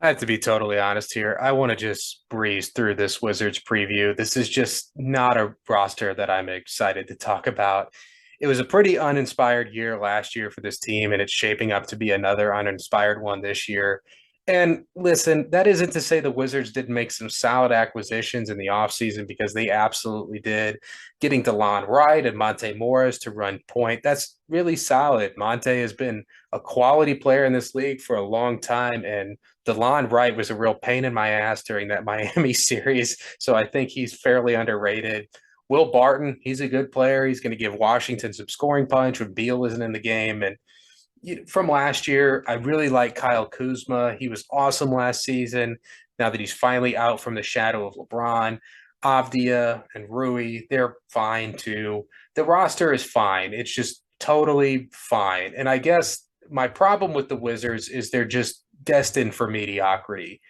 I have to be totally honest here. I want to just breeze through this Wizards preview. This is just not a roster that I'm excited to talk about. It was a pretty uninspired year last year for this team, and it's shaping up to be another uninspired one this year. And listen, that isn't to say the Wizards didn't make some solid acquisitions in the offseason because they absolutely did. Getting DeLon Wright and Monte Morris to run point, that's really solid. Monte has been a quality player in this league for a long time, and DeLon Wright was a real pain in my ass during that Miami series, so I think he's fairly underrated. Will Barton, he's a good player. He's going to give Washington some scoring punch when Beal isn't in the game. And from last year, I really like Kyle Kuzma. He was awesome last season. Now that he's finally out from the shadow of LeBron, Avdia and Rui, they're fine too. The roster is fine. It's just totally fine. And I guess my problem with the Wizards is they're just destined for mediocrity.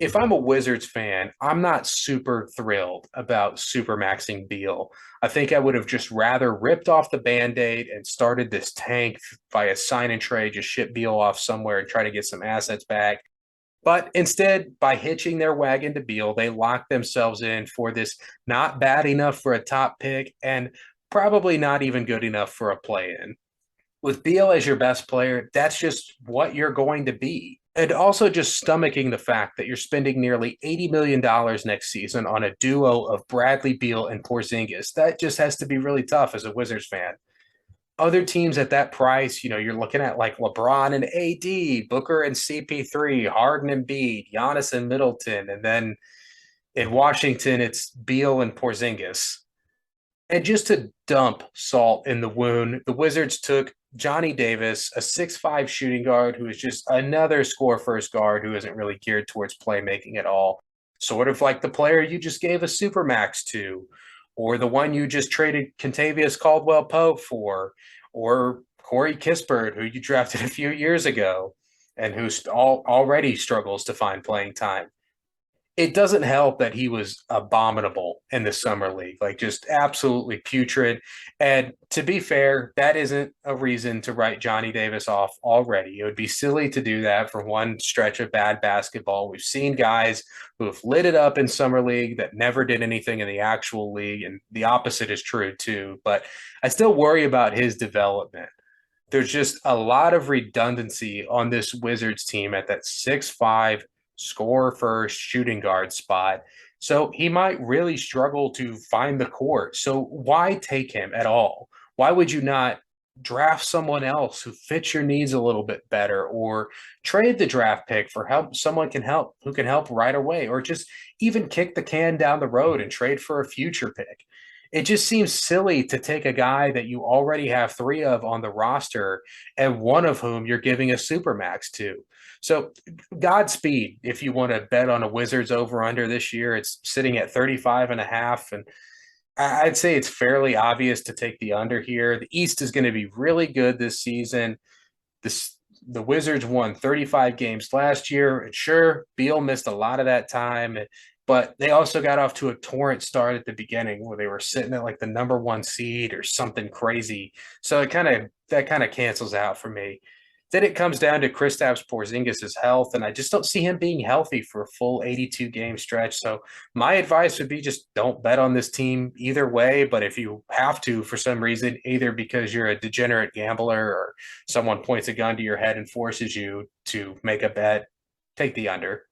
If I'm a Wizards fan, I'm not super thrilled about supermaxing Beal. I think I would have just rather ripped off the band-aid and started this tank via sign and trade, just ship Beal off somewhere and try to get some assets back. But instead, by hitching their wagon to Beal, they locked themselves in for this not bad enough for a top pick and probably not even good enough for a play-in. With Beal as your best player, that's just what you're going to be. And also just stomaching the fact that you're spending nearly $80 million next season on a duo of Bradley Beal and Porzingis. That just has to be really tough as a Wizards fan. Other teams at that price, you're looking at like LeBron and AD, Booker and CP3, Harden and Embiid, Giannis and Middleton, and then in Washington, it's Beal and Porzingis. And just to dump salt in the wound, the Wizards took Johnny Davis, a 6'5 shooting guard who is just another score first guard who isn't really geared towards playmaking at all. Sort of like the player you just gave a supermax to, or the one you just traded Contavious Caldwell Pope for, or Corey Kispert, who you drafted a few years ago and already struggles to find playing time. It doesn't help that he was abominable in the summer league, like just absolutely putrid. And to be fair, that isn't a reason to write Johnny Davis off already. It would be silly to do that for one stretch of bad basketball. We've seen guys who have lit it up in summer league that never did anything in the actual league, and the opposite is true too. But I still worry about his development. There's just a lot of redundancy on this Wizards team at that 6'5" score first shooting guard spot. So he might really struggle to find the court. So why take him at all? Why would you not draft someone else who fits your needs a little bit better, or trade the draft pick for help someone can help who can help right away, or just even kick the can down the road and trade for a future pick? It just seems silly to take a guy that you already have three of on the roster and one of whom you're giving a supermax to. So Godspeed if you want to bet on a Wizards over under this year. It's sitting at 35 and a half. And I'd say it's fairly obvious to take the under here. The East is going to be really good this season. The Wizards won 35 games last year. And sure, Beal missed a lot of that time, but they also got off to a torrent start at the beginning where they were sitting at like the number one seed or something crazy. So that kind of cancels out for me. Then it comes down to Kristaps Porzingis' health, and I just don't see him being healthy for a full 82 game stretch. So my advice would be just don't bet on this team either way. But if you have to for some reason, either because you're a degenerate gambler or someone points a gun to your head and forces you to make a bet, take the under.